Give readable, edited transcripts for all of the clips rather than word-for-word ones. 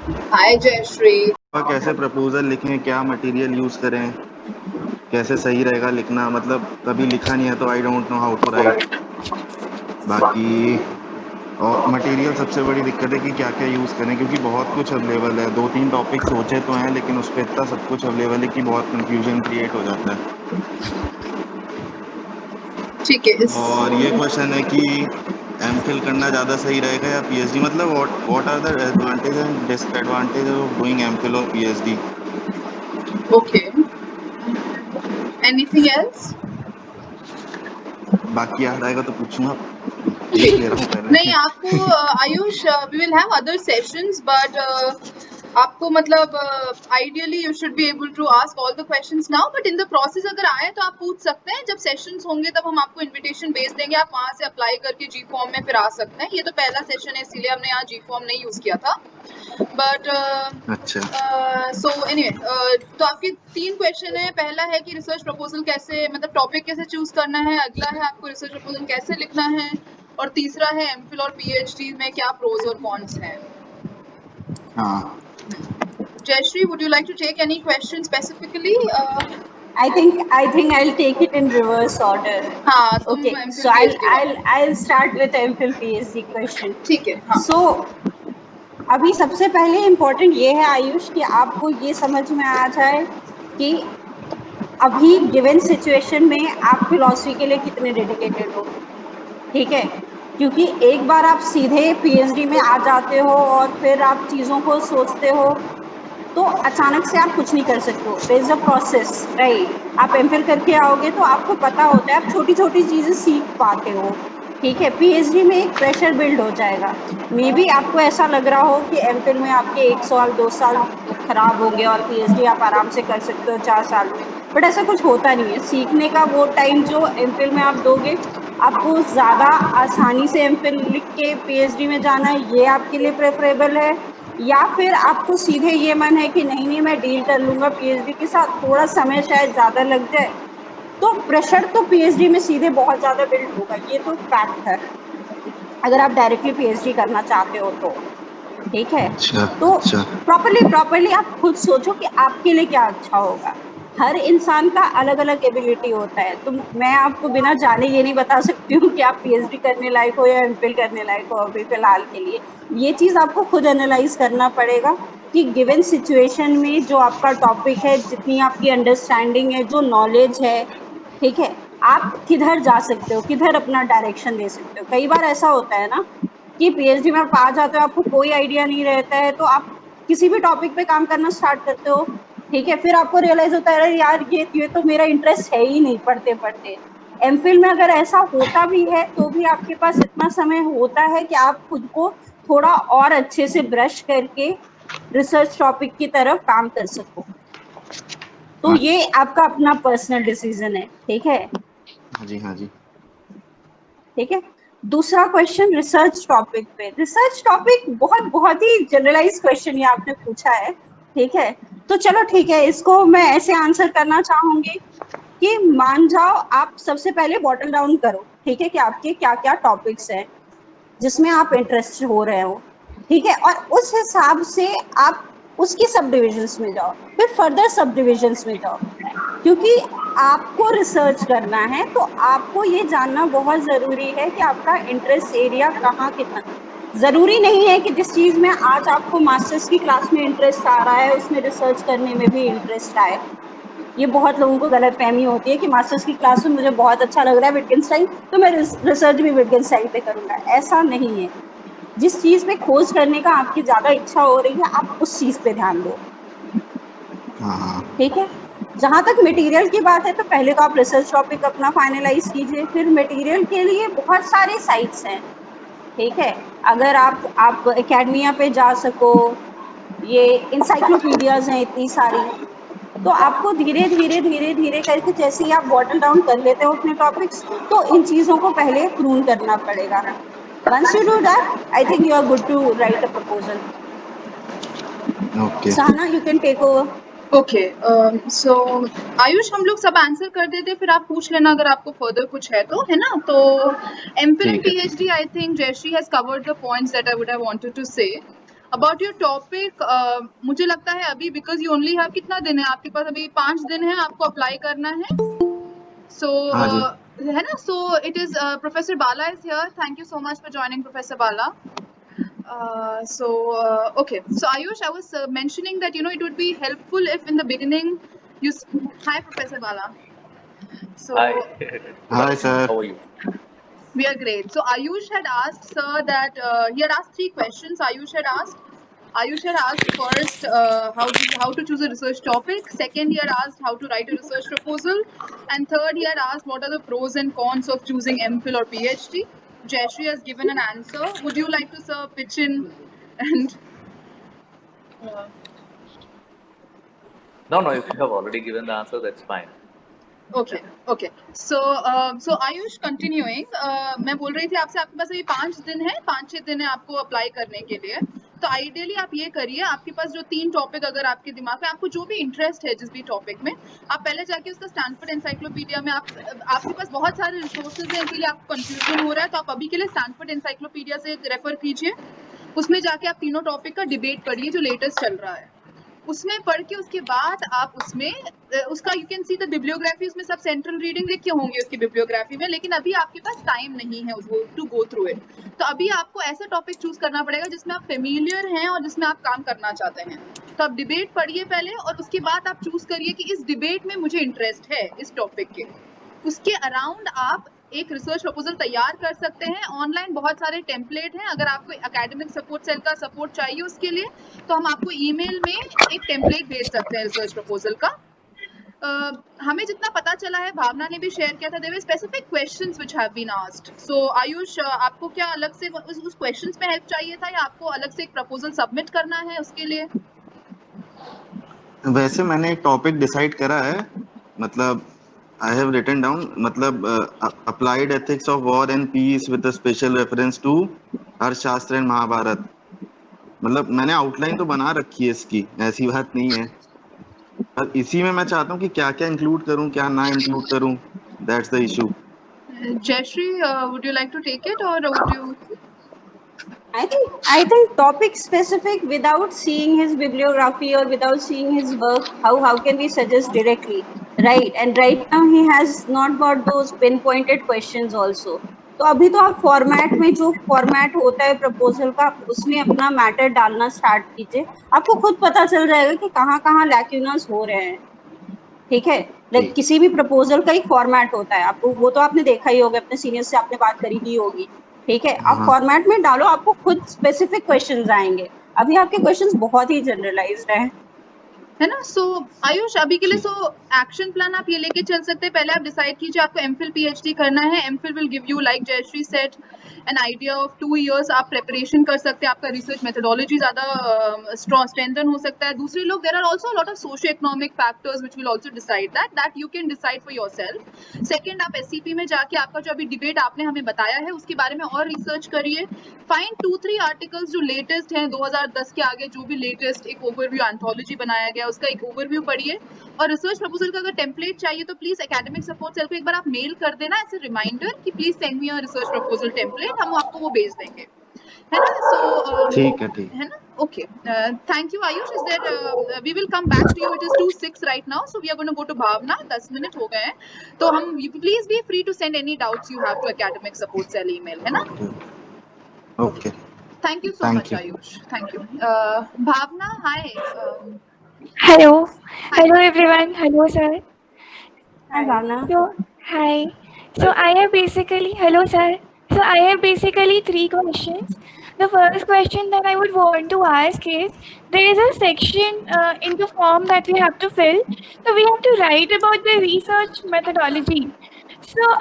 हाय जयश्री। कैसे प्रपोजल लिखें, क्या मटेरियल यूज करें, कैसे सही रहेगा लिखना, मतलब कभी लिखा नहीं है तो I don't know how to write. बाकी और मटेरियल सबसे बड़ी दिक्कत है कि क्या क्या यूज़ करें, क्योंकि बहुत कुछ अवेलेबल है। 2-3 टॉपिक सोचे तो हैं, लेकिन उस पे इतना सब कुछ अवेलेबल है कि बहुत कंफ्यूजन क्रिएट हो जाता है। ठीक है। और ये क्वेश्चन है कि एमफिल करना ज़्यादा सही रहेगा या पीएचडी, मतलब what are the advantage and disadvantage of doing MPhil और पीएचडी। Okay, anything else? बाकी याद आएगा तो पूछूंगा, देख ले रहा हूँ नहीं, पहले। आपको Ayush, we will have other sessions, but आपको मतलब ideally you should be able to ask all the questions now, but in the process अगर आए तो आप पूछ सकते हैं। जब सेशंस होंगे तब हम आपको इनविटेशन भेज देंगे, आप वहां से अप्लाई करके जी फॉर्म में फिर आ सकते हैं। ये तो पहला सेशन है, इसीलिए हमने यहाँ जी फॉर्म नहीं यूज किया था, बट अच्छा सो एनीवे, तो आपके 3 क्वेश्चन है। पहला है कि रिसर्च प्रपोजल कैसे, मतलब टॉपिक कैसे चूज करना है, अगला है आपको रिसर्च प्रपोजल कैसे लिखना है, और तीसरा है एमफिल और पीएचडी में क्या प्रोज और कॉन्स हैं। हाँ Jayashree, would you like to take any question specifically? I think I'll take it in reverse order. हाँ, तुम Okay, MPhil so I'll PhD I'll वाला। I'll start with MPhil PhD question. ठीक है, हाँ। So अभी सबसे पहले इम्पोर्टेंट ये है आयुष कि आपको ये समझ में आ जाए कि अभी गिवन सिचुएशन में आप फिलॉसफी के लिए कितने डेडिकेटेड हो। ठीक है, क्योंकि एक बार आप सीधे पीएचडी में आ जाते हो और फिर आप चीजों को सोचते हो तो अचानक से आप कुछ नहीं कर सकते हो। There is a process, right. आप एमफिल करके आओगे तो आपको पता होता है, आप छोटी छोटी चीजें सीख पाते हो। ठीक है, पीएचडी में एक प्रेशर बिल्ड हो जाएगा। मे बी आपको ऐसा लग रहा हो कि एमफिल में आपके 1 साल 2 साल खराब होंगे और पीएचडी आप आराम से कर सकते हो 4 साल में, बट ऐसा कुछ होता नहीं है। सीखने का वो टाइम जो एमफिल में आप दोगे, आपको ज्यादा आसानी से एमफिल लिख के पीएचडी में जाना है, ये आपके लिए प्रेफरेबल है, या फिर आपको सीधे ये मन है कि नहीं नहीं मैं डील कर लूंगा पीएचडी के साथ, थोड़ा समय शायद ज्यादा लग जाए। तो प्रेशर तो पीएचडी में सीधे बहुत ज्यादा बिल्ड होगा, ये तो फैक्ट है, अगर आप डायरेक्टली पीएचडी करना चाहते हो तो। ठीक है, अच्छा तो अच्छा। प्रॉपरली आप खुद सोचो कि आपके लिए क्या अच्छा होगा। हर इंसान का अलग अलग एबिलिटी होता है, तो मैं आपको बिना जाने ये नहीं बता सकती हूँ कि आप पीएचडी करने लायक हो या एमफिल करने लायक हो अभी फिलहाल के लिए। ये चीज आपको खुद एनालाइज करना पड़ेगा कि गिवन सिचुएशन में जो आपका टॉपिक है, जितनी आपकी अंडरस्टैंडिंग है, जो नॉलेज है, ठीक है, आप किधर जा सकते हो, किधर अपना डायरेक्शन दे सकते हो। कई बार ऐसा होता है ना कि पीएचडी में आप आ जाते हो, आपको कोई आइडिया नहीं रहता है, तो आप किसी भी टॉपिक पे काम करना स्टार्ट करते हो। ठीक है, फिर आपको रियलाइज होता है यार ये तो मेरा इंटरेस्ट है ही नहीं पढ़ते पढ़ते। एमफिल में अगर ऐसा होता भी है तो भी आपके पास इतना समय होता है कि आप खुद को थोड़ा और अच्छे से ब्रश करके रिसर्च टॉपिक की तरफ काम कर सको। तो हाँ ये आपका अपना पर्सनल डिसीजन है। ठीक है, जी हाँ जी। ठीक है। दूसरा क्वेश्चन रिसर्च टॉपिक पे। रिसर्च टॉपिक बहुत बहुत ही जनरलाइज क्वेश्चन ये आपने पूछा है। ठीक है, तो चलो ठीक है, इसको मैं ऐसे आंसर करना चाहूंगी कि मान जाओ आप सबसे पहले बॉटल डाउन करो, ठीक है, कि आपके क्या क्या टॉपिक्स हैं जिसमें आप इंटरेस्ट हो रहे हो। ठीक है, और उस हिसाब से आप उसकी सब डिविजन्स में जाओ, फिर फर्दर सब डिविजन्स में जाओ, क्योंकि आपको रिसर्च करना है तो आपको ये जानना बहुत जरूरी है कि आपका इंटरेस्ट एरिया कहाँ कितना। जरूरी नहीं है कि जिस चीज में आज आपको मास्टर्स की क्लास में इंटरेस्ट आ रहा है उसमें रिसर्च करने में भी इंटरेस्ट आए। ये बहुत लोगों को गलत फहमी होती है कि मास्टर्स की क्लास में मुझे बहुत अच्छा लग रहा है विटगेन्स्टाइन, तो मैं रिसर्च भी विटगेन्स्टाइन पे करूंगा। ऐसा नहीं है। जिस चीज पे खोज करने का आपकी ज्यादा इच्छा हो रही है, आप उस चीज पे ध्यान दो। हाँ हाँ। ठीक है, जहां तक मटेरियल की बात है तो पहले तो आप रिसर्च टॉपिक अपना फाइनलाइज कीजिए, फिर मटेरियल के लिए बहुत सारे साइट्स हैं। ठीक है, अगर आप एकेडमिया पे जा सको, ये इंसाइक्लोपीडियाज हैं इतनी सारी, तो आपको धीरे धीरे धीरे धीरे करके जैसे ही आप बॉटल डाउन कर लेते हो अपने टॉपिक्स, तो इन चीजों को पहले प्रून करना पड़ेगा। Once you do that, I think you are good to write a proposal. Okay Sahana, you can take over. Okay, so Ayush, हम लोग सब आंसर कर देते, फिर आप पूछ लेना अगर आपको फर्दर कुछ है तो, है ना? तो एमफिल एंड ठीक है। PhD, I think Jayashree has covered the points that I would have wanted to say. About your topic, मुझे लगता है अभी बिकॉज यू ओनली हैव कितना दिन है आपके पास, अभी 5 दिन है आपको अप्लाई करना है, सो हाँ जी। है ना, so it is professor Bala is here, thank you so much for joining professor Bala. Okay, so Ayush, I was mentioning that it would be helpful if in the beginning you hi Professor Bala. So Hi. Hi, sir. How are you? we are great. So Ayush had asked sir that he had asked 3 questions. Ayush had asked first how to choose a research topic. Second, he had asked how to write a research proposal, and third, he had asked what are the pros and cons of choosing MPhil or PhD. Jayashree has given an answer. Would you like to, sir, pitch in and No, if you have already given the answer, that's fine. Okay. So Ayush, continuing, मैं बोल रही थी आपसे, आपके पास अभी 5 दिन है, 5-6 दिन है आपको अप्लाई करने के लिए. तो आइडियली आप ये करिए, आपके पास जो 3 टॉपिक अगर आपके दिमाग में, आपको जो भी इंटरेस्ट है जिस भी टॉपिक में, आप पहले जाके उसका स्टैनफोर्ड एनसाइक्लोपीडिया में आपके पास बहुत सारे रिसोर्सेज हैं, इसीलिए आपको कंफ्यूजन हो रहा है, तो आप अभी के लिए स्टैनफोर्ड एनसाइक्लोपीडिया से रेफर कीजिए. उसमें जाके आप तीनों टॉपिक का डिबेट पढ़िए जो लेटेस्ट चल रहा है. उसमें पढ़ के उसके बाद आप उसमें उसका you can see the bibliography, उसमें सब सेंट्रल रीडिंग लिखे होंगे उसकी बिब्लियोग्राफी में, लेकिन अभी आपके पास टाइम नहीं है उसको टू गो थ्रू इट. तो अभी आपको ऐसा टॉपिक चूज करना पड़ेगा जिसमें आप फेमिलियर हैं और जिसमें आप काम करना चाहते हैं. तो आप डिबेट पढ़िए पहले, और उसके बाद आप चूज करिए कि इस डिबेट में मुझे इंटरेस्ट है इस टॉपिक के. उसके अराउंड आप एक रिसर्च प्रपोजल तैयार कर सकते हैं. ऑनलाइन बहुत सारे टेम्पलेट हैं, अगर आपको एकेडमिक सपोर्ट सेल का सपोर्ट चाहिए उसके लिए, तो हम आपको ईमेल में एक टेम्पलेट भेज सकते हैं रिसर्च प्रपोजल का. हमें जितना पता चला है, भावना ने भी शेयर किया था, there were specific questions which have been asked. So Ayush, आपको क्या अलग से उस क्वेश्चंस में हेल्प चाहिए था, या आपको अलग से एक प्रपोजल सबमिट करना है उसके लिए? वैसे मैंने एक टॉपिक डिसाइड करा है, मतलब आई हैव रिटन डाउन, मतलब applied ethics of war and peace with a special reference to Arthashastra and Mahabharata. मतलब मैंने आउटलाइन तो बना रखी है इसकी, ऐसी बात नहीं है, पर इसी में मैं चाहता हूँ कि क्या क्या इंक्लूड करूँ, क्या ना इंक्लूड करूँ, that's the issue. Jayashree, would you like to take it, or would you? I think topic specific, without seeing his bibliography or without seeing his work, how can we suggest directly, right? And right now he has not got those pinpointed questions also. तो अभी तो आप format में, जो format होता है proposal का, उसमें अपना मैटर डालना स्टार्ट कीजिए. आपको खुद पता चल जाएगा कि कहाँ लैक्यूनस हो रहे हैं. ठीक है, लाइक किसी भी प्रपोजल का एक फॉर्मेट होता है, आपको वो तो आपने देखा ही होगा, अपने सीनियर से आपने बात करी ही होगी. ठीक है, आप फॉर्मेट में डालो, आपको खुद स्पेसिफिक क्वेश्चंस आएंगे. अभी आपके क्वेश्चंस बहुत ही जनरलाइज्ड हैं, है ना. सो आयुष, अभी के लिए एक्शन प्लान आप ये लेके चल सकते हैं. पहले आप डिसाइड कीजिए आपको एमफिल पीएचडी करना है. MPhil will give you, like Jayashree said, an idea of 2 years आप प्रिपरेशन कर सकते हैं. आपका रिसर्च मेथोडोलॉजी ज्यादा स्ट्रेंथन हो सकता है. दूसरे लोग, there are also lot of socio economic factors which will also decide that you can decide for yourself. Second, आप एससीपी में जाके आपका जो अभी डिबेट आपने हमें बताया है उसके बारे में और रिसर्च करिए. फाइंड 2-3 आर्टिकल्स जो लेटेस्ट हैं, 2010 के आगे जो भी लेटेस्ट एक ओवरव्यू एंथोलॉजी बनाया गया उसका एक ओवरव्यू पढ़िए. और रिसर्च प्रपोजल का अगर टेम्पलेट चाहिए तो प्लीज एकेडमिक सपोर्ट सेल को एक बार आप मेल कर देना एज ए रिमाइंडर कि please send me a research proposal template, हम आपको वो भेज देंगे, है ना. सो ठीक है ना. Okay, thank you Ayush. Is there, we will come back to you. It is 2:06 right now, so we are going to go to Bhavna. 10 minute हो गए हैं, तो हम, please be free to send any doubts you have to academic support cell email, है ना. Okay, thank you so much Ayush, thank you. Bhavna, hi. Hello everyone. Hello sir. Hi Bhavna. Hi. So I have basically, hello sir. So I have basically 3 questions. The first question that I would want to ask is, there is a section in the form that we have to fill. So we have to write about the research methodology. So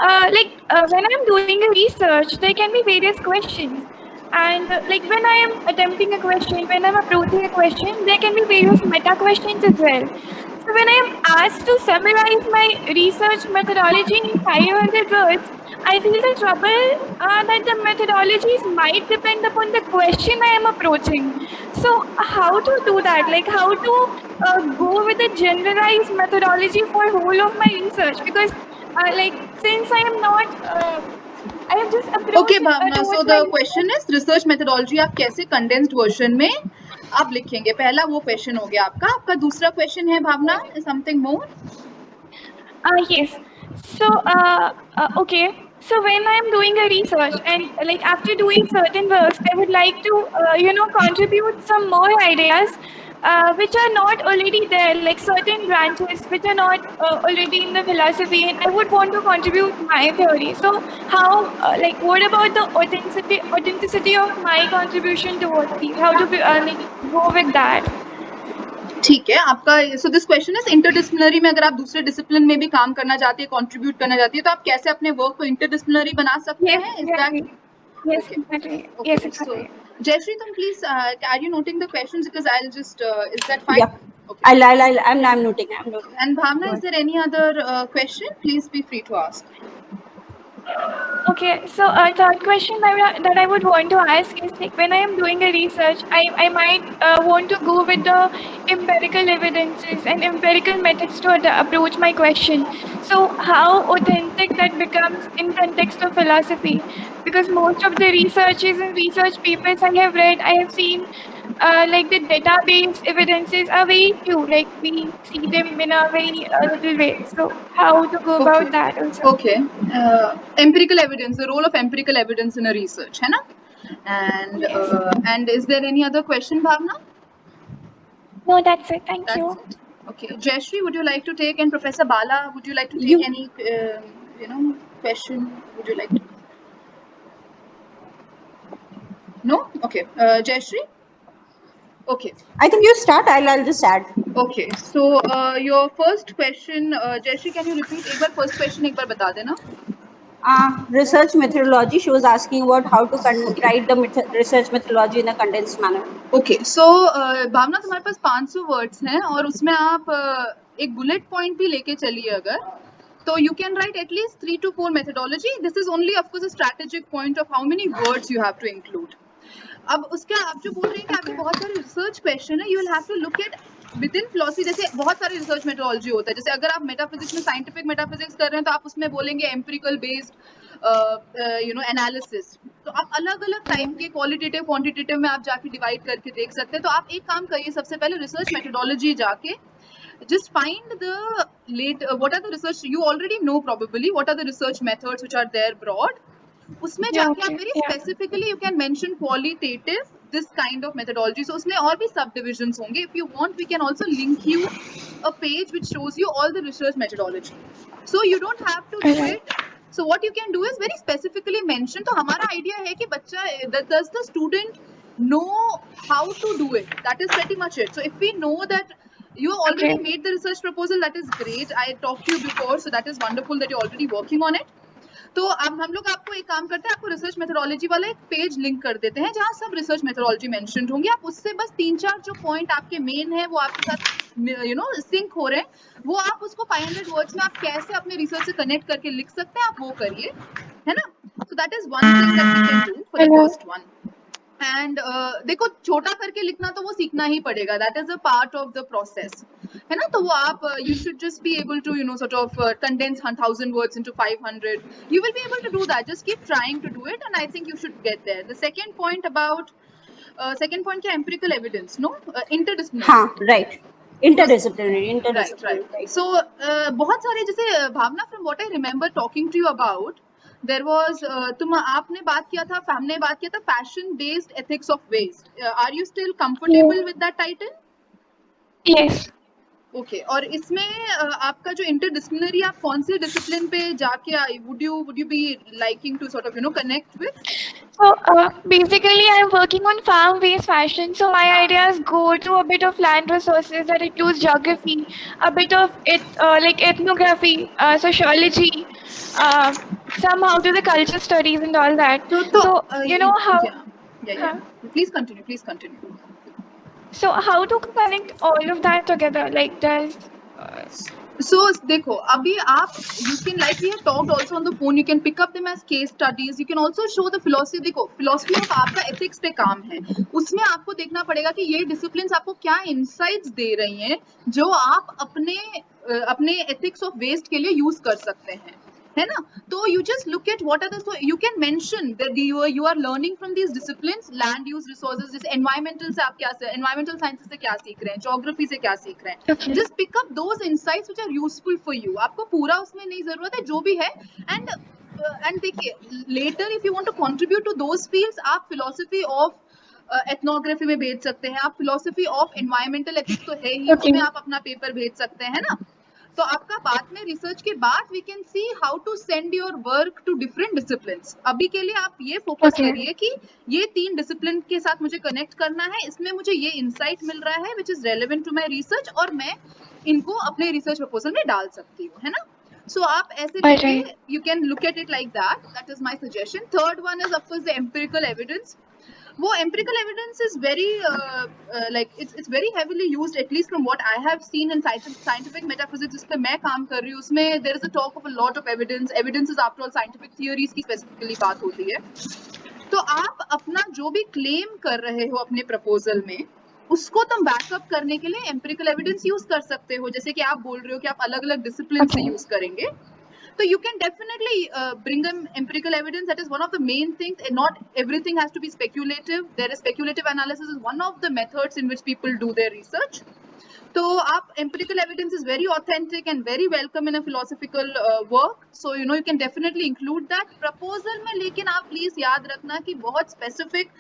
when I'm doing a research, there can be various questions. And like when I am attempting a question, when I'm approaching a question, there can be various meta questions as well. So when I am asked to summarize my research methodology in 500 words, I feel the trouble that the methodologies might depend upon the question I am approaching. So how to do that? Like how to go with a generalized methodology for whole of my research? Because since I am not I have just approached Okay, Bhavna. So towards the my question is research methodology आप कैसे condensed version में आप लिखेंगे? पहला वो question हो गया आपका. आपका दूसरा question है भावना, something more? Yes. So, okay. So when I'm doing a research and like after doing certain works, I would like to, contribute some more ideas which are not already there, like certain branches which are not already in the philosophy, and I would want to contribute my theory. So how, what about the authenticity of my contribution towards these? How to be, go with that? ठीक है आपका. So this question is interdisciplinary में अगर आप दूसरे discipline में भी काम करना चाहती है, contribute करना चाहती है, तो आप कैसे अपने work को interdisciplinary बना सकते Yes, हैं? Is exactly. that Yes, okay? exactly. Okay. Yes, So exactly. Jayashree, तुम please are you noting the questions because I'll just is that fine? Yeah. Okay. I'm noting. And Bhavna, Go is ahead. there any other question? Please be free to ask. Okay, so third question that I would want to ask is like when I am doing a research, I might want to go with the empirical evidences and empirical methods to approach my question. So how authentic that becomes in context of philosophy? Because most of the researches and research papers I have read, I have seen like the database evidences are very few. Like we see them in a very little way. So how to go Okay. about that also? Okay. Empirical evidence, the role of empirical evidence in a research, है ना? And is there any other question, Bhavna? No, that's it. Thank That's you. it. Okay. Jayashree, would you like to take, and Professor Bala, would you like to take You- any question? Would you like to? No? Okay. Jayashree? Okay. I think you start. I'll just add. Okay. So your first question, Jayashree, can you repeat? एक बार first question एक बार बता देना. Research methodology. She was asking about how to write the research methodology in a condensed manner. Okay so Bhavna तुम्हारे पास 500 words हैं और उसमें आप एक बुलेट पॉइंट भी लेके चलिए अगर तो you can write at least 3 to 4 methodology. This is only of course a strategic point of how many words you have to include. अब उसका आप जो बोल रहे हैं कि आपके बहुत सारे रिसर्च क्वेश्चन है, you will have to look at within philosophy. जैसे बहुत सारे रिसर्च मेथोडोलॉजी होता है, जैसे अगर आप मेटाफिजिक्स में साइंटिफिक मेटाफिजिक्स कर रहे हैं तो आप उसमें बोलेंगे एम्पिरिकल बेस्ड एनालिसिस. तो आप अलग अलग टाइप के क्वालिटेटिव क्वांटिटेटिव में आप जाके डिवाइड करके देख सकते हैं. तो आप एक काम करिए, सबसे पहले रिसर्च मेथोडोलॉजी जाके just find the what are the research you already know probably, what are the research methods which are there broad. उसमें जाके आप very specifically you can mention qualitative this kind of methodology. So उसमें और भी subdivisions होंगे. If you want we can also link you a page which shows you all the research methodology, so you don't have to do it. So what you can do is very specifically mention. तो हमारा idea है कि बच्चा does the student know how to do it, that is pretty much it. So if we know that you already made the research proposal, that is great. I talked to you before, so that is wonderful that you're already working on it. तो अब हम लोग आपको एक काम करते हैं, आपको रिसर्च मेथोडोलॉजी वाला एक पेज लिंक कर देते हैं जहाँ सब रिसर्च मेथोडोलॉजी मेंशन्ड होंगी. आप उससे बस 3-4 जो पॉइंट आपके मेन है वो आपके साथ सिंक हो रहे हैं, वो आप उसको 500 वर्ड्स में आप कैसे अपने रिसर्च से कनेक्ट करके लिख सकते हैं, आप वो करिए, है ना? So that is one thing that we can do for the first one. And देखो छोटा करके लिखना तो वो सीखना ही पड़ेगा, that is a part of the process, है ना? तो वो आप you should just be able to sort of condense 1000 words into 500. You will be able to do that. Just keep trying to do it and I think you should get there. The second point about second point क्या, empirical evidence, no? Interdisciplinary. हाँ, right. Interdisciplinary. Right. So बहुत सारे जैसे भावना, from what I remember talking to you about, there was आपने बात किया था, हमने बात किया था fashion based ethics of waste. Are you still comfortable with that title? Yes. Okay. और इसमें आपका जो interdisciplinary, आप कौन से discipline पे जाके would you be liking to sort of connect with? So basically, I'm working on farm-based fashion. So my ideas go to a bit of land resources that includes geography, a bit of like ethnography, sociology, somehow to the culture studies and all that. So you know how. Yeah. Please continue. So how to connect all of that together? Like there's. So देखो अभी आप you can, like we have talked also on the phone, you can pick up them as case studies. You can also show the philosophy. देखो philosophy of आपका ethics पे काम है, उसमें आपको देखना पड़ेगा कि ये disciplines आपको क्या insights दे रही हैं जो आप अपने ethics of waste के लिए use कर सकते हैं, है ना? तो you just look at what are the, so you can mention that you are learning from these disciplines, land use resources, जैसे environmental से आप क्या environmental sciences से क्या सीख रहे हैं, geography से क्या सीख रहे हैं, Okay. just pick up those insights which are useful for you. आपको पूरा उसमें नहीं जरूरत है, जो भी है, and देखिए later if you want to contribute to those fields, आप philosophy of ethnography में भेज सकते हैं, आप philosophy of environmental ethics तो है ही, Okay. उसमें आप अपना पेपर भेज सकते हैं ना? तो आपका बाद में रिसर्च के बाद we can see how to send your work to different disciplines. अभी के लिए आप ये फोकस Okay. करिए कि ये 3 डिसिप्लिन के साथ मुझे कनेक्ट करना है, इसमें मुझे ये इंसाइट मिल रहा है which is relevant to my research, और मैं इनको अपने रिसर्च प्रपोजल में डाल सकती हूँ, है ना? सो आप ऐसे लीजिए, Alright. You can look at it like that is my suggestion. Third one is of course the empirical evidence. वो empirical evidence is very like it's very heavily used, at least from what I have seen in scientific metaphysics जिस पे मैं काम कर रही हूँ, उसमें there is a talk of a lot of evidence is after all scientific theories की specifically बात होती है. तो आप अपना जो भी claim कर रहे हो अपने proposal में, उसको तुम बैकअप करने के लिए empirical evidence यूज कर सकते हो. जैसे कि आप बोल रहे हो कि आप अलग अलग discipline से Okay. यूज करेंगे, so you can definitely bring in empirical evidence. That is one of the main things, and not everything has to be speculative. There is speculative analysis is one of the methods in which people do their research. So empirical evidence is very authentic and very welcome in a philosophical work. So you can definitely include that proposal में. लेकिन आप please याद रखना कि बहुत specific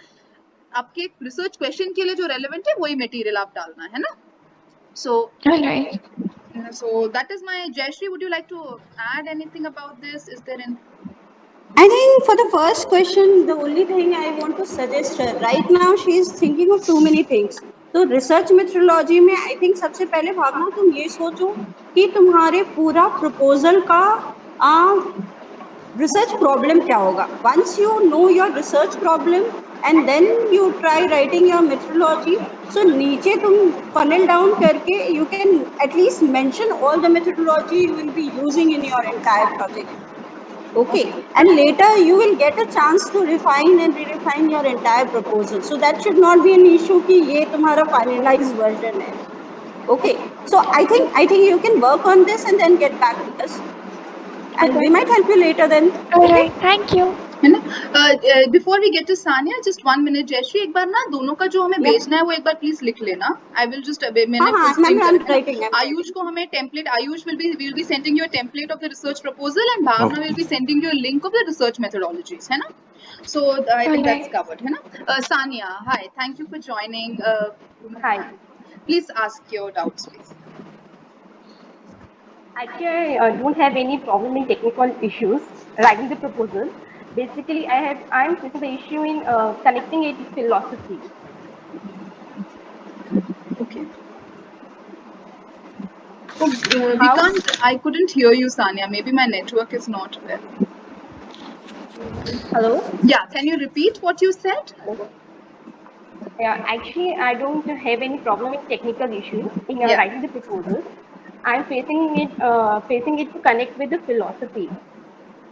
आपके research question के लिए जो relevant है वही material आप डालना है ना. So Alright. so that is my. Jayashree, would you like to add anything about this? Is there any? I think for the first question, the only thing I want to suggest her, right now she is thinking of too many things. तो research methodology में I think सबसे पहले भावना तुम ये सोचो कि तुम्हारे पूरा प्रपोजल का रिसर्च प्रॉब्लम क्या होगा. Once you know your research problem and then you try writing your methodology, so नीचे तुम फनल डाउन करके you can at least mention all the methodology you will be using in your entire project. Okay, and later you will get a chance to refine and refine your entire proposal. So that should not be an issue कि ये तुम्हारा finalized version है. Okay, so I think you can work on this and then get back to us, and we might help you later then. Alright. Thank you. है ना? Before we get to Sania, just 1 minute, Jayashree, एक बार ना दोनों का जो हमें भेजना है वो एक बार प्लीज लिख लेना. I will just मैंने I'm writing. आयुष को हमें template. Ayush will be sending you a template of the research proposal, and Bhavna will be sending you a link of the research methodologies, है ना? So I think that's Alright. covered, है ना? Sania, hi, thank you for joining. Hi. Please ask your doubts, please. Actually, I don't have any problem in technical issues writing the proposal. Basically, I'm facing the issue in connecting it with philosophy. Okay. Oh, we can't. I couldn't hear you, Sania. Maybe my network is not well. Hello? Yeah, can you repeat what you said? Yeah, actually, I don't have any problem in technical issues in Yeah. writing the proposal. I'm facing it to connect with the philosophy.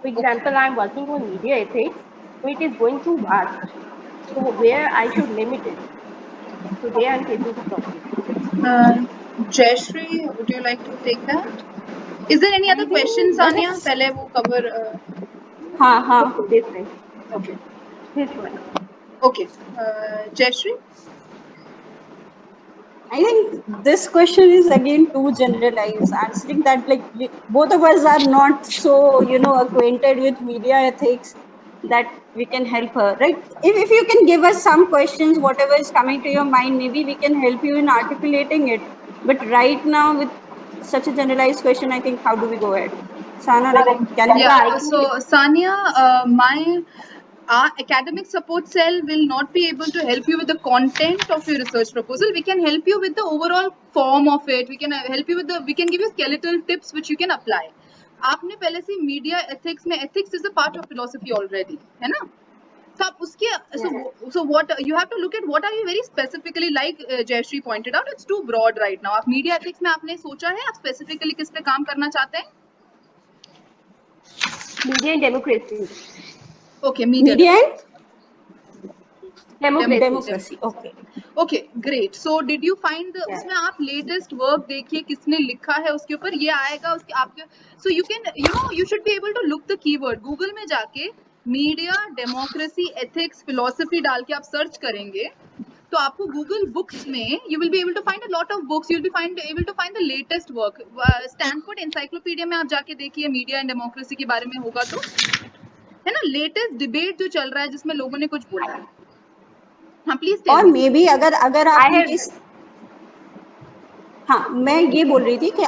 For example, I'm working on media ethics, so it is going too vast. So where I should limit it. So there I'm facing the problem. Jayashree, would you like to take that? Is there any other questions, Sania? पहले वो cover. हाँ. This one. Okay. This one. Okay. Jayashree? I think this question is again too generalized. Answering that, like both of us are not so acquainted with media ethics that we can help her, right? If you can give us some questions, whatever is coming to your mind, maybe we can help you in articulating it. But right now, with such a generalized question, I think how do we go ahead? Sana, can you? Yeah. So Sania, our academic support cell will not be able to help you with the content of your research proposal. We can help you with the overall form of it. We can help you with we can give you skeletal tips which you can apply. आपने पहले से media ethics में, ethics is a part of philosophy already, है ना? तो आप उसके so what you have to look at, what are you very specifically, like Jayashree pointed out, it's too broad right now. आप मीडिया एथिक्स में आपने सोचा है आप स्पेसिफिकली किस पे काम करना चाहते हैं? Media and democracy. Okay, media and Democracy. democracy. Okay. Okay great. So did you find Yeah. उसमें आप लेटेस्ट वर्क देखिए किसने लिखा है उसके ऊपर, ये आएगा उसके आपके. So you can you should be able to look the keyword. Google में जाके मीडिया डेमोक्रेसी एथिक्स फिलोसफी डाल के आप सर्च करेंगे तो आपको गूगल बुक्स में you will be able to find a lot of books. You will be able to find the latest work. Stanford encyclopedia में आप जाके देखिए मीडिया एंड डेमोक्रेसी के बारे में होगा तो है ना, लेटेस्ट डिबेट जो चल रहा है जिसमें लोगों ने कुछ बोला है. हाँ प्लीज टेल और मी. मे बी अगर अगर I आपने have इस हाँ, मैं ये बोल रही थी कि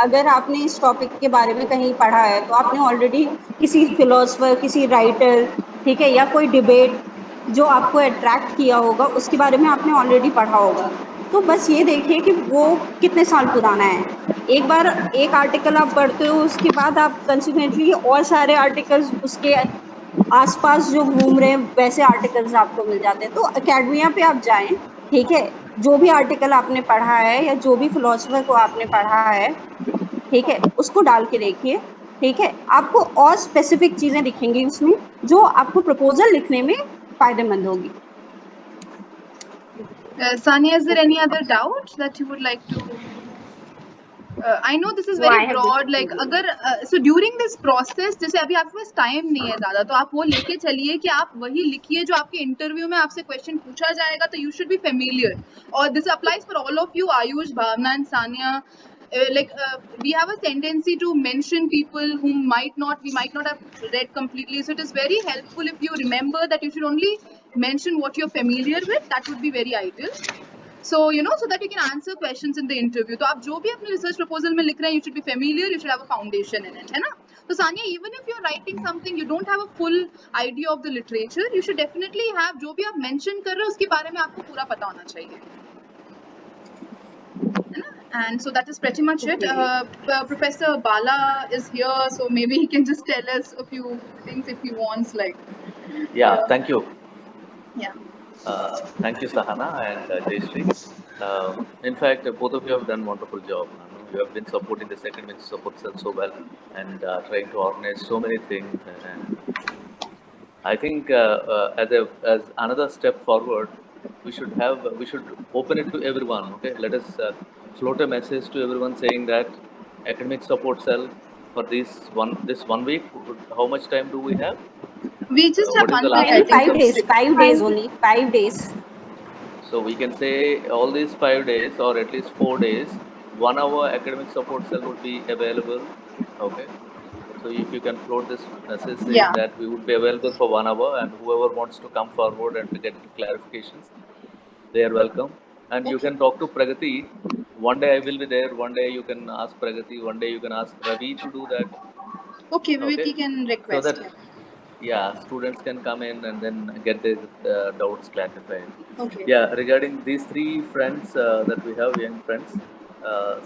अगर आपने इस टॉपिक के बारे में कहीं पढ़ा है तो आपने ऑलरेडी किसी फिलोसफर, किसी राइटर, ठीक है, या कोई डिबेट जो आपको अट्रैक्ट किया होगा उसके बारे में आपने ऑलरेडी पढ़ा होगा. तो बस ये देखिए कि वो कितने साल पुराना है. एक बार एक आर्टिकल आप पढ़ते हो उसके बाद आप कंसिक्वेंटली और सारे आर्टिकल्स उसके आसपास जो घूम रहे हैं वैसे आर्टिकल्स आपको मिल जाते हैं. तो अकेडमिया पे आप जाएं, ठीक है, जो भी आर्टिकल आपने पढ़ा है या जो भी फिलोसफर को आपने पढ़ा है, ठीक है, उसको डाल के देखिए. ठीक है, आपको और स्पेसिफिक चीजें दिखेंगी उसमें जो आपको प्रपोजल लिखने में फायदेमंद होगी. Sania, is there any other doubt that you would like to? I know this is No, I very have broad. Like discussed अगर so during this process, जैसे अभी आपके पास टाइम नहीं है ज़्यादा, तो आप वो लेके चलिए कि आप वही लिखिए जो आपके इंटरव्यू में आपसे क्वेश्चन पूछा जाएगा. तो you should be familiar. और this applies for all of you, Ayush, Bhavna, and Sania. We have a tendency to mention people whom we might not have read completely. So it is very helpful if you remember that you should only mention what you're familiar with. That would be very ideal. So so that you can answer questions in the interview. तो आप जो भी अपने research proposal में लिख रहे हैं, you should be familiar, you should have a foundation in it, है ना? तो Sania, even if you're writing something, you don't have a full idea of the literature, you should definitely have जो भी आप mention कर रहे हो उसके बारे में आपको पूरा पता होना चाहिए, है ना? And so that is pretty much it. Professor Bala is here, so maybe he can just tell us a few things if he wants, like. Yeah, thank you. Yeah. Thank you, Sahana and Jayshree. In fact, both of you have done wonderful job. You have been supporting the academic support cell so well and trying to organize so many things. And I think as another step forward, we should open it to everyone. Okay, let us float a message to everyone saying that academic support cell for this one week. How much time do we have? We just have What is the 1 week, last I Only think. 5 days, 5 days only, 5 days. So we can say all these 5 days or at least 4 days, 1 hour academic support cell would be available. Okay. So if you can float this message saying Yeah. that we would be available for 1 hour and whoever wants to come forward and to get clarifications, they are welcome. And you can talk to Pragati. One day I will be there. One day you can ask Pragati. One day you can ask Ravi to do that. Okay, Vivek, Okay. you can So request. that students can come in and then get their doubts clarified. Okay. Yeah, regarding these three friends that we have, young friends,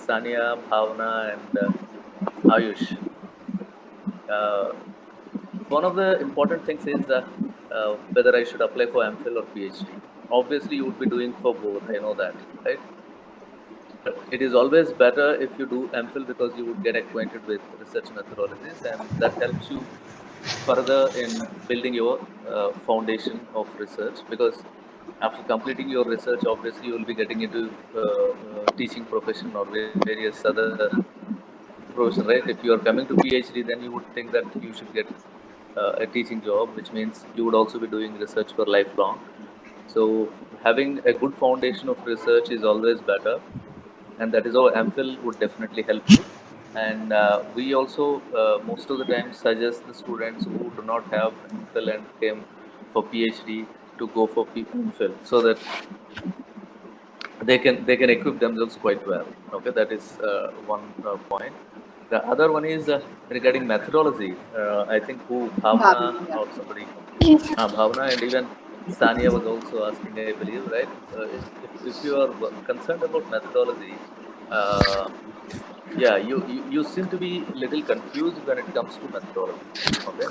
Sania, Bhavna, and Ayush. One of the important things is whether I should apply for MPhil or PhD. Obviously, you would be doing for both. I know that, right? But it is always better if you do MPhil because you would get acquainted with research methodologies, and that helps you further in building your foundation of research. Because after completing your research, obviously you will be getting into teaching profession or various other profession, right? If you are coming to PhD, then you would think that you should get a teaching job, which means you would also be doing research for lifelong. So having a good foundation of research is always better, and that is how MPhil would definitely help you. And we also most of the time suggest the students who do not have MPhil and came for PhD to go for MPhil so that they can equip themselves quite well. Okay, that is one point. The other one is regarding methodology. I think who Bhavna Bhavna, yeah. or somebody, Yes. Bhavna and even Sania was also asking, I believe, right? If you are concerned about methodology, yeah, you seem to be little confused when it comes to methodology. Okay,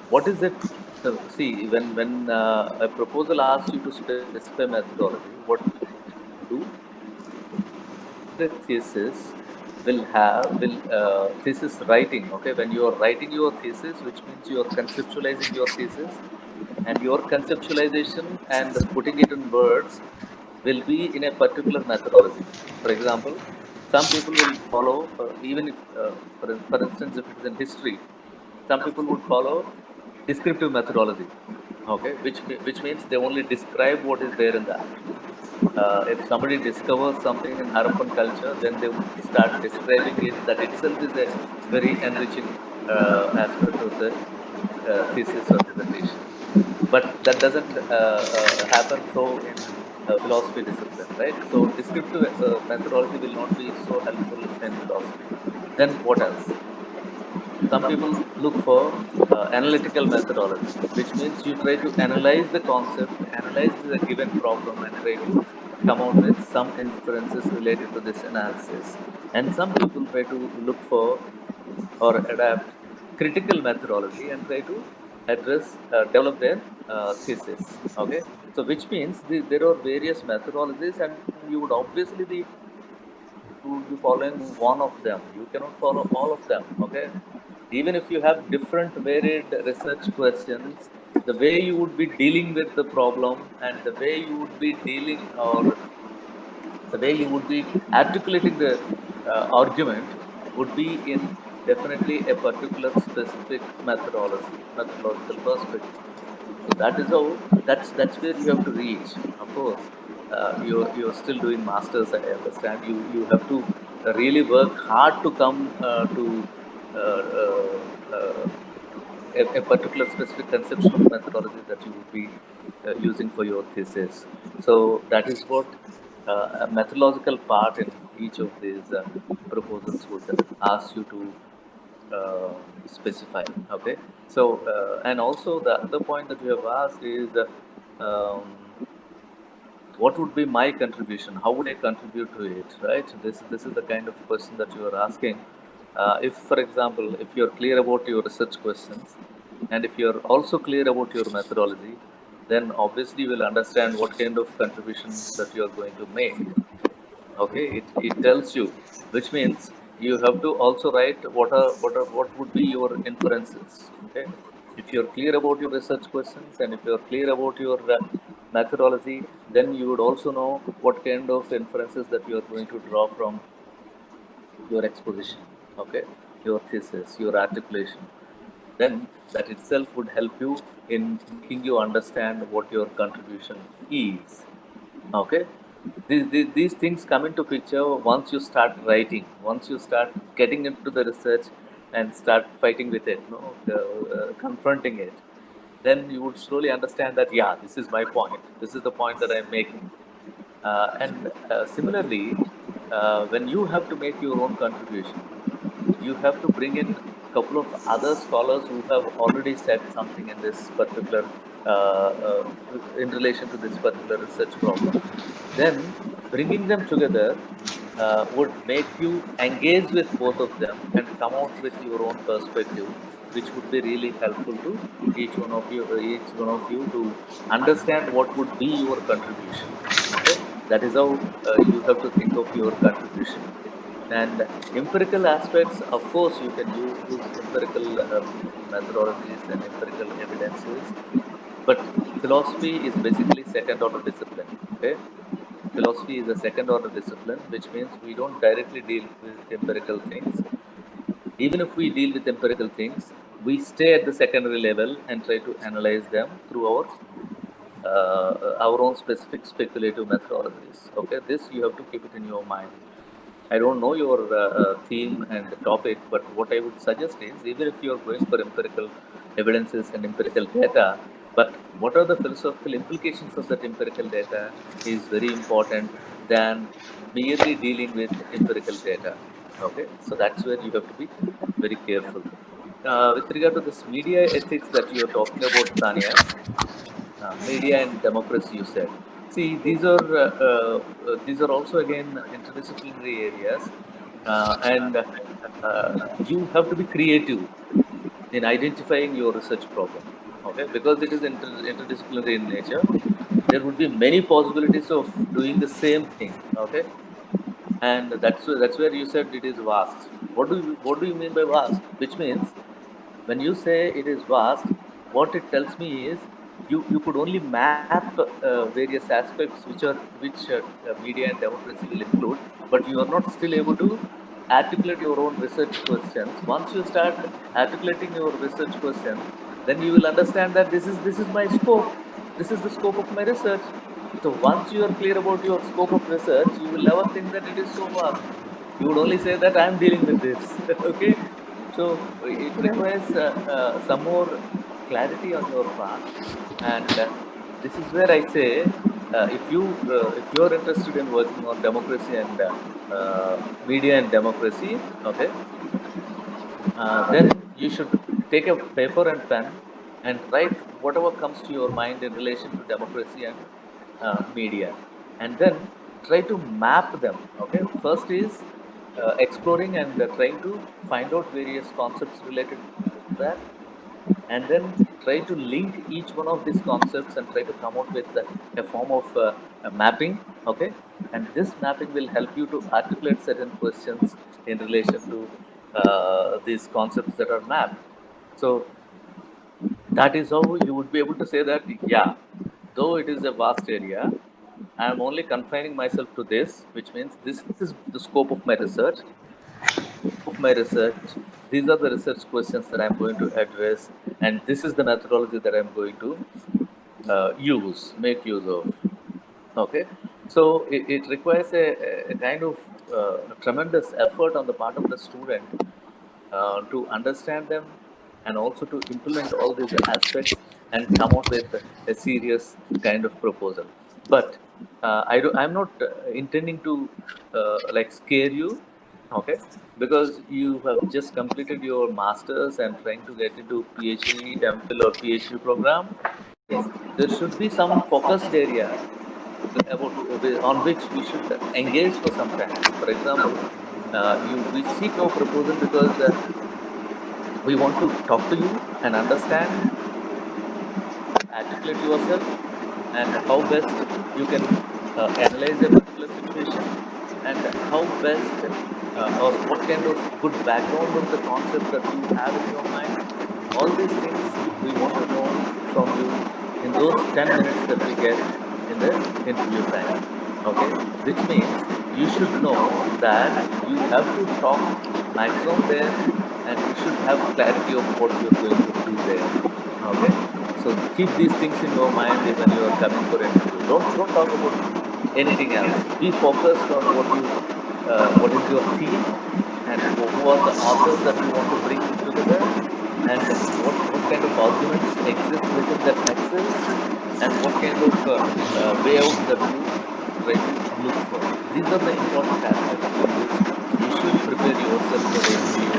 what is it? See, when a proposal asks you to specify methodology, what do the thesis will thesis writing. Okay, when you are writing your thesis, which means you are conceptualizing your thesis, and your conceptualization and putting it in words will be in a particular methodology. For example, some people will follow, even if, for instance, if it is in history, some people would follow descriptive methodology, okay, which means they only describe what is there in that. If somebody discovers something in Harappan culture, then they would start describing it. That itself is a very enriching aspect of the thesis or dissertation. But that doesn't happen so in philosophy discipline, right? So descriptive methodology will not be so helpful in philosophy. Then what else? Some people look for analytical methodology, which means you try to analyze the concept, analyze the given problem, and try to come out with some inferences related to this analysis. And some people try to look for or adapt critical methodology and try to address, develop their thesis. Okay, so which means there are various methodologies, and you would obviously be you would be following one of them. You cannot follow all of them. Okay, even if you have different varied research questions, the way you would be dealing with the problem and the way you would be dealing or the way you would be articulating the argument would be in definitely a particular specific methodological perspective. So that is how that's where you have to reach. Of course, you're still doing masters. I understand you have to really work hard to come to uh, uh, uh, a particular specific conception of methodology that you would be using for your thesis. So that is what a methodological part in each of these proposals would ask you to specify. Okay. So and also the other point that you have asked is um, what would be my contribution? How would I contribute to it? Right. This is the kind of question that you are asking. If, for example, if you're clear about your research questions, and if you're also clear about your methodology, then obviously you will understand what kind of contribution that you are going to make. Okay, it tells you, which means you have to also write what would be your inferences. Okay, if you're clear about your research questions and if you're clear about your methodology, then you would also know what kind of inferences that you are going to draw from your exposition, okay, your thesis, your articulation. Then that itself would help you in making you understand what your contribution is. Okay, these things come into picture once you start writing, once you start getting into the research and start fighting with it, no, confronting it. Then you would slowly understand that, yeah, this is my point. This is the point that I'm making. And similarly, when you have to make your own contribution, you have to bring in a couple of other scholars who have already said something in this particular, in relation to this particular research problem. Then bringing them together would make you engage with both of them and come out with your own perspective, which would be really helpful to each one of you to understand what would be your contribution. Okay, that is how you have to think of your contribution. And empirical aspects, of course, you can use empirical methodologies and empirical evidences, but philosophy is basically second order discipline. Okay, philosophy is a second order discipline, which means we don't directly deal with empirical things. Even if we deal with empirical things, we stay at the secondary level and try to analyze them through our own specific speculative methodologies. Okay, this you have to keep it in your mind. I don't know your theme and the topic, but what I would suggest is, even if you are going for empirical evidences and empirical data, but what are the philosophical implications of that empirical data is very important than merely dealing with empirical data. Okay, so that's where you have to be very careful. With regard to this media ethics that you are talking about, Tanya, media and democracy, you said. See, these are also again interdisciplinary areas, and you have to be creative in identifying your research problem. Okay, because it is interdisciplinary in nature, there would be many possibilities of doing the same thing. Okay, and that's where you said it is vast. What do you mean by vast? Which means when you say it is vast, what it tells me is you could only map various aspects which media and democracy will include, but you are not still able to articulate your own research questions. Once you start articulating your research question, then you will understand that this is my scope. This is the scope of my research. So once you are clear about your scope of research, you will never think that it is so vast. You would only say that I am dealing with this. Okay, so it requires some more clarity on your part, and this is where I say, if you are interested in working on democracy and media and democracy, okay, then you should take a paper and pen and write whatever comes to your mind in relation to democracy and media, and then try to map them. Okay, first is exploring and trying to find out various concepts related to that, and then try to link each one of these concepts and try to come out with a form of a mapping. Okay, and this mapping will help you to articulate certain questions in relation to these concepts that are mapped. So that is how you would be able to say that, yeah, though it is a vast area, I am only confining myself to this, which means this is the scope of my research. These are the research questions that I'm going to address, and this is the methodology that I'm going to make use of. Okay, so it requires a kind of tremendous effort on the part of the student to understand them and also to implement all these aspects and come out with a serious kind of proposal. But I'm not intending to like scare you, okay? Because you have just completed your masters and trying to get into PhD, MPhil or PhD program. Yes, there should be some focused area on which we should engage for some time. For example, we seek our proposal because we want to talk to you and understand, articulate yourself, and how best you can analyze a particular situation, and how best or what kind of good background of the concept that you have in your mind. All these things we want to know from you in those 10 minutes that we get in the interview time. Okay, which means you should know that you have to talk maximum there, and you should have clarity of what you're going to do there. Okay, so keep these things in your mind when you are coming for interview. Don't talk about anything else. Be focused on what is your theme, and who are the authors that you want to bring together, and what kind of arguments exist within that nexus, and what kind of way out that you try to look for. These are the important aspects on which you should prepare yourself for the interview,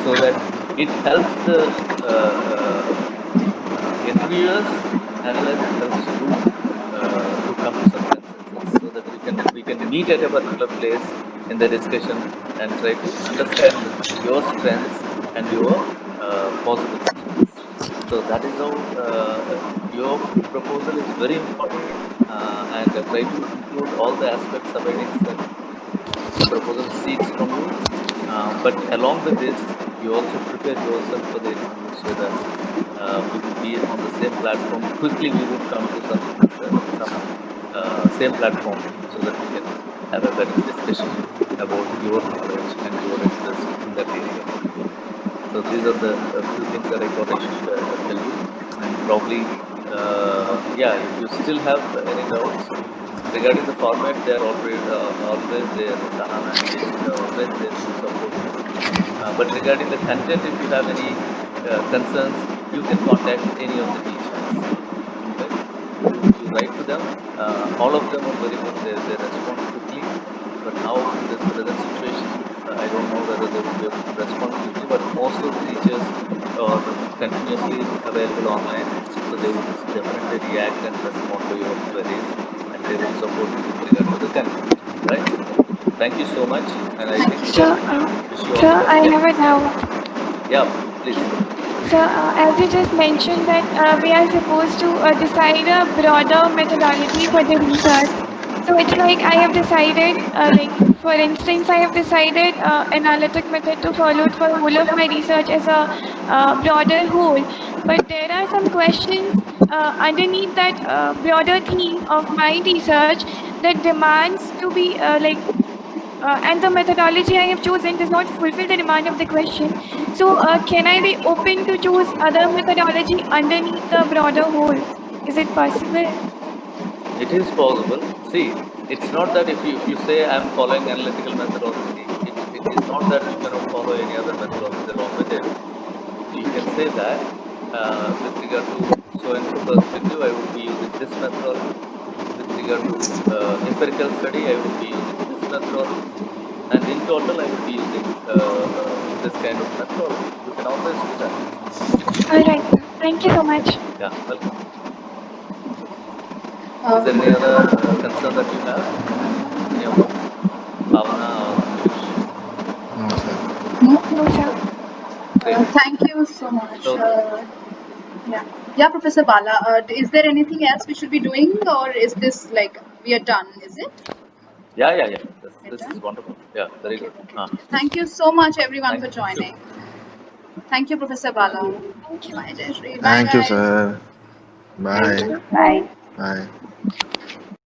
so that it helps the interviewers as well as it helps you to come to some consensus, so that we can meet at a particular place in the discussion and try to understand your strengths and your possible strengths. So that is how your proposal is very important, and try to include all the aspects abiding that the proposal seeks from you. But along with this, you also prepare yourself for the interview, so that we will be on the same platform. Quickly, we would come to some same platform, so that we can have a better discussion about your knowledge and your interest in that area. So these are the few things that I thought I should tell you. And probably, yeah, if you still have any doubts regarding the format, they are always there. Sahana and Jessica are always there to support you. But regarding the content, if you have any concerns, you can contact any of the teachers. Okay? You write to them. All of them are very good. They respond quickly. But now in this present situation, I don't know whether they will be able to respond quickly. But most of the teachers are continuously available online, so they will definitely react and respond to your queries, and they will support you with regard to the content. Right? Thank you so much, and I think wish you all Sir, the best. I have a doubt. Yeah, please. So, as you just mentioned that we are supposed to decide a broader methodology for the research. So it's like I have decided, like for instance, I have decided analytic method to follow for whole of my research as a broader whole. But there are some questions underneath that broader theme of my research that demands to be and the methodology I have chosen does not fulfill the demand of the question. So can I be open to choose other methodology underneath the broader whole? Is it possible? It is possible. See, it's not that if you say I'm following analytical methodology, it is not that you cannot follow any other methodology along with it. You can say that with regard to so and so perspective, I would be using this methodology. With regard to empirical study, I would be using this methodology. And in total, I would be using this kind of methodology. You can always do that. All right. Thank you so much. Yeah, welcome. Is there any other concern that you have? Any of you? Bhavana or Piyush? No, sir. No, sir. Great. Thank you so much. So, Yeah, Professor Bala. Is there anything else we should be doing, or is this like we are done? Is it? yeah. This is wonderful. Yeah, very good. Thank you so much, everyone, Thank for you. joining. Thank you, Professor Bala. Thank you. Bye, Jayashree. Bye, Thank you, guys. sir. Thank Bye. you. Bye. Bye.